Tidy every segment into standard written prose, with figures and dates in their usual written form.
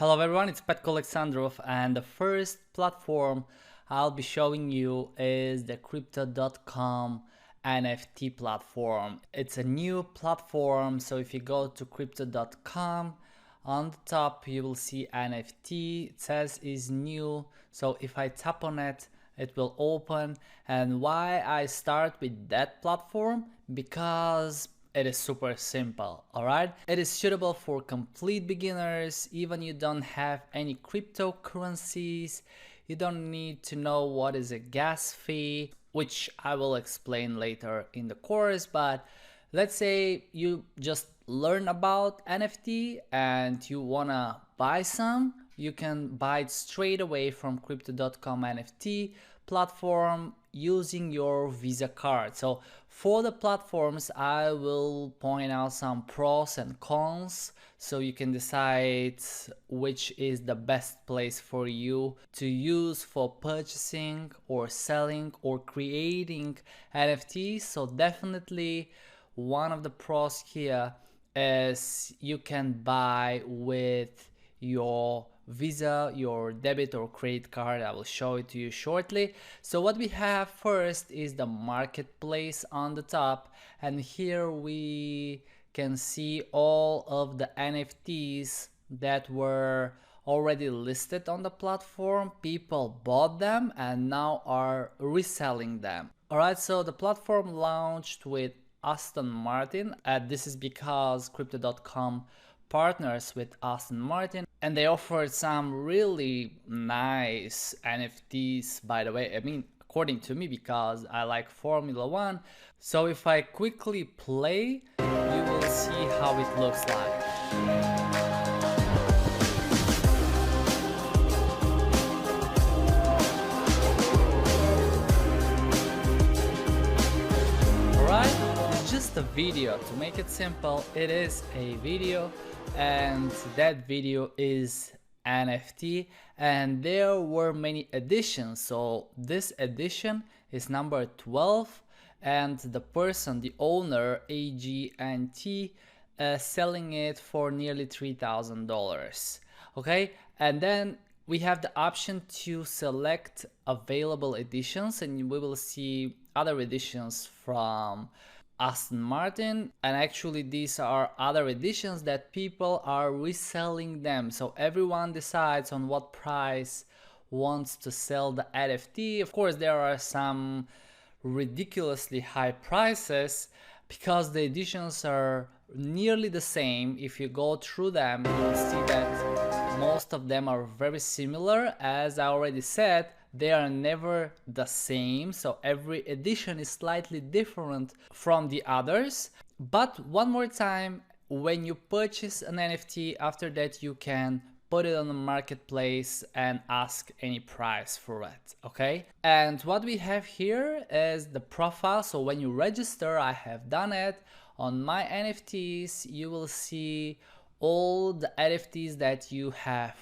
Hello everyone, it's Petko Alexandrov, and the first platform I'll be showing you is the crypto.com NFT platform. It's a new platform, so if you go to crypto.com, on the top you will see NFT. It says is new, so if I tap on it, it will open. And why I start with that platform? Because it is super simple, alright? It is suitable for complete beginners, even you don't have any cryptocurrencies. You don't need to know what is a gas fee, which I will explain later in the course, but let's say you just learn about NFT and you wanna buy some, you can buy it straight away from crypto.com NFT platform using your Visa card. So for the platforms, I will point out some pros and cons so you can decide which is the best place for you to use for purchasing or selling or creating NFTs. So definitely one of the pros here is you can buy with your Visa, your debit or credit card. I will show it to you shortly. So what we have first is the marketplace on the top, and here we can see all of the NFTs that were already listed on the platform. People bought them and now are reselling them. Alright, so the platform launched with Aston Martin, and this is because crypto.com partners with Aston Martin, and they offered some really nice NFTs, by the way. I mean, according to me, because I like Formula One. So if I quickly play, you will see how it looks like. Just a video. To make it simple, it is a video, and that video is NFT, and there were many editions. So this edition is number 12, and the person, the owner, AG&T, selling it for nearly $3,000. Okay, and then we have the option to select available editions, and we will see other editions from Aston Martin, and actually these are other editions that people are reselling them. So everyone decides on what price wants to sell the NFT. Of course, there are some ridiculously high prices because the editions are nearly the same. If you go through them, you'll see that most of them are very similar. As I already said, they are never the same, so every edition is slightly different from the others. But one more time, when you purchase an NFT, after that you can put it on the marketplace and ask any price for it, okay? And what we have here is the profile. So when you register, I have done it, on my NFTs you will see all the NFTs that you have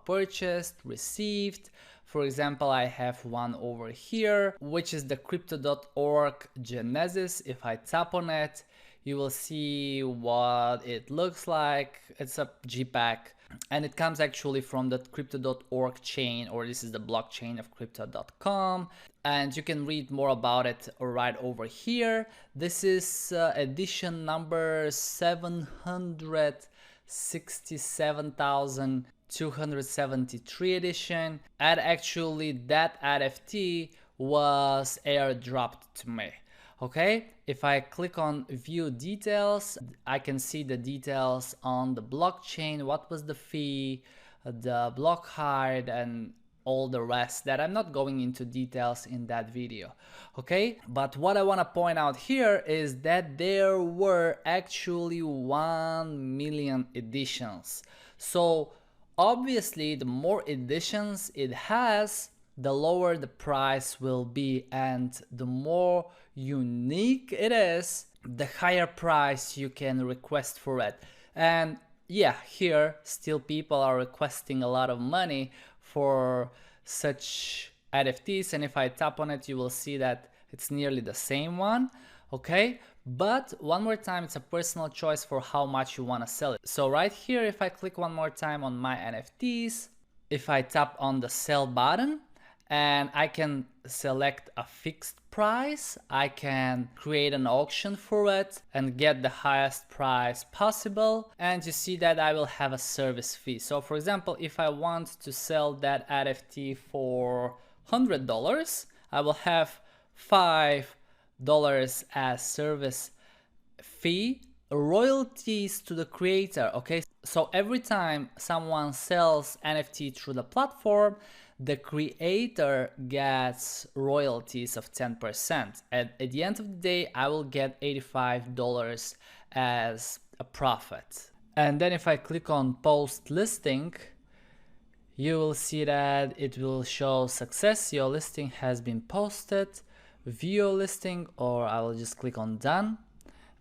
purchased, received. For example, I have one over here, which is the crypto.org Genesis. If I tap on it, you will see what it looks like. It's a JPEG, and it comes actually from the crypto.org chain, or this is the blockchain of crypto.com. And you can read more about it right over here. This is edition number 767,273 edition, and actually that NFT was airdropped to me. Okay, if I click on view details, I can see the details on the blockchain, what was the fee, the block height, and all the rest that I'm not going into details in that video. Okay, but what I want to point out here is that there were actually 1 million editions. So obviously the more editions it has, the lower the price will be, and the more unique it is, the higher price you can request for it. And yeah, here still people are requesting a lot of money for such NFTs, and if I tap on it, you will see that it's nearly the same one. Okay, But one more time, it's a personal choice for how much you want to sell it. So right here, if I click one more time on my NFTs, if I tap on the sell button, and I can select a fixed price, I can create an auction for it and get the highest price possible. And you see that I will have a service fee. So for example, if I want to sell that NFT for $100, I will have $5 as service fee, royalties to the creator. Okay, so every time someone sells NFT through the platform, the creator gets royalties of 10%. And at the end of the day, I will get $85 as a profit. And then if I click on post listing, you will see that it will show success. Your listing has been posted. View your listing, or I will just click on done.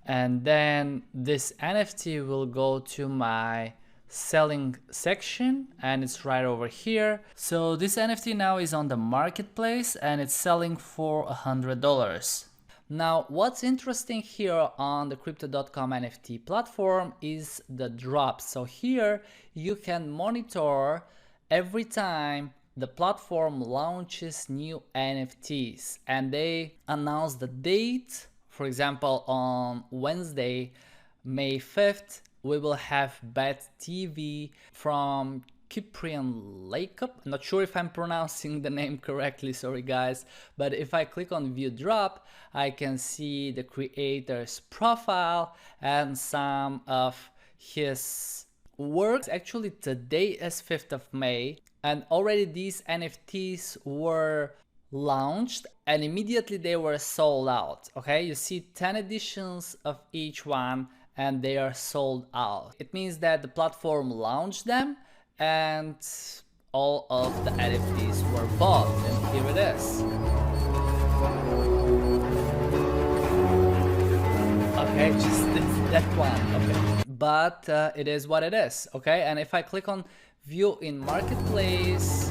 And then this NFT will go to my selling section, and it's right over here. So this NFT now is on the marketplace and it's selling for $100. Now, what's interesting here on the crypto.com NFT platform is the drops. So here you can monitor every time the platform launches new NFTs and they announce the date. For example, on Wednesday, May 5th, we will have Bet TV from Cyprian Lakeup. I'm not sure if I'm pronouncing the name correctly, sorry guys, but if I click on view drop, I can see the creator's profile and some of his works. Actually, today is 5th of May, and already these NFTs were launched and immediately they were sold out. Okay, you see 10 editions of each one and they are sold out. It means that the platform launched them and all of the NFTs were bought, and here it is. Okay, just that one. Okay, but it is what it is. Okay, and if I click on view in marketplace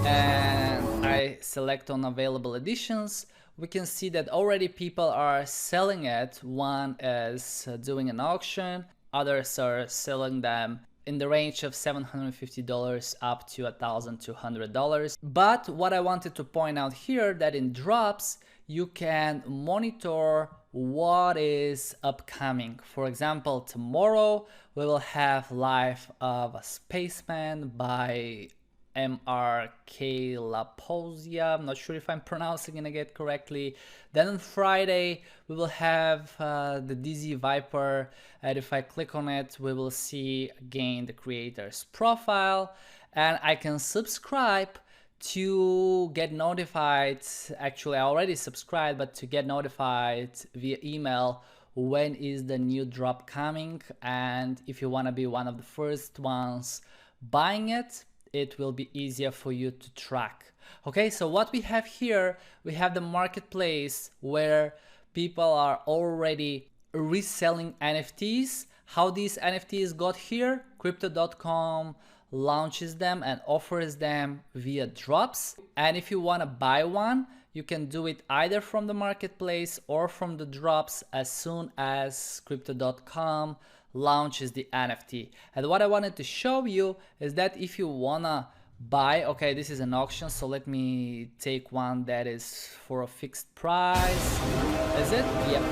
and I select on available editions, we can see that already people are selling it. One is doing an auction, others are selling them in the range of $750 up to $1,200. But what I wanted to point out here, that in drops you can monitor what is upcoming. For example, tomorrow we will have Life of a Spaceman by MRK Laposia. I'm not sure if I'm pronouncing it correctly. Then on Friday we will have the Dizzy Viper, and if I click on it we will see again the creator's profile, and I can subscribe to get notified. Actually, I already subscribed, but to get notified via email when is the new drop coming, and if you want to be one of the first ones buying it, it will be easier for you to track. Okay, so what we have here, we have the marketplace where people are already reselling NFTs. How these NFTs got here? Crypto.com launches them and offers them via drops. And if you want to buy one, you can do it either from the marketplace or from the drops as soon as Crypto.com launches the NFT. And what I wanted to show you is that if you wanna buy, okay, this is an auction, so let me take one that is for a fixed price. Is it? Yep,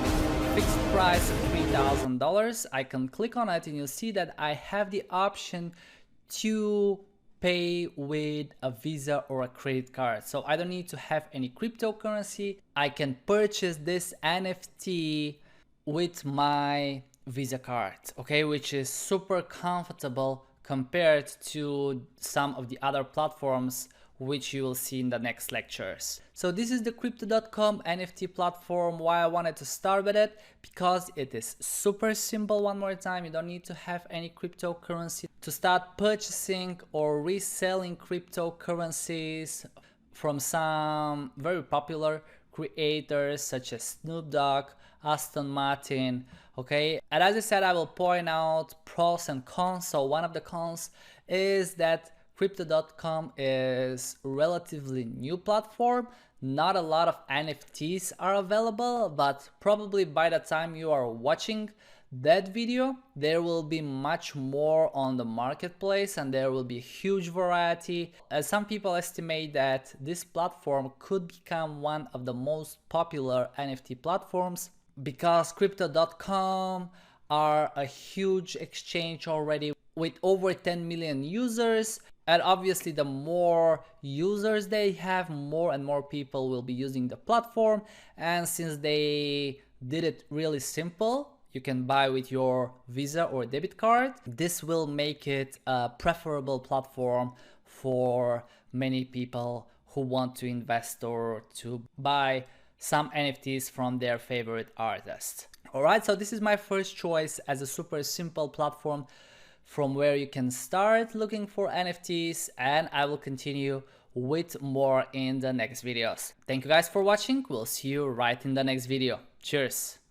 fixed price of $3,000. I can click on it and you'll see that I have the option to pay with a Visa or a credit card. So I don't need to have any cryptocurrency. I can purchase this NFT with my Visa card, okay, which is super comfortable compared to some of the other platforms which you will see in the next lectures. So this is the crypto.com NFT platform. Why I wanted to start with it, because it is super simple. One more time, you don't need to have any cryptocurrency to start purchasing or reselling cryptocurrencies from some very popular creators such as Snoop Dogg, Aston Martin. Okay, and as I said, I will point out pros and cons. So one of the cons is that crypto.com is relatively new platform. not a lot of NFTs are available, but probably by the time you are watching that video, there will be much more on the marketplace and there will be a huge variety. Some people estimate that this platform could become one of the most popular NFT platforms because crypto.com are a huge exchange already with over 10 million users. And obviously the more users they have, more and more people will be using the platform. And since they did it really simple, you can buy with your Visa or debit card, this will make it a preferable platform for many people who want to invest or to buy some NFTs from their favorite artists. Alright, so this is my first choice as a super simple platform from where you can start looking for NFTs, and I will continue with more in the next videos. Thank you guys for watching. We'll see you right in the next video. Cheers.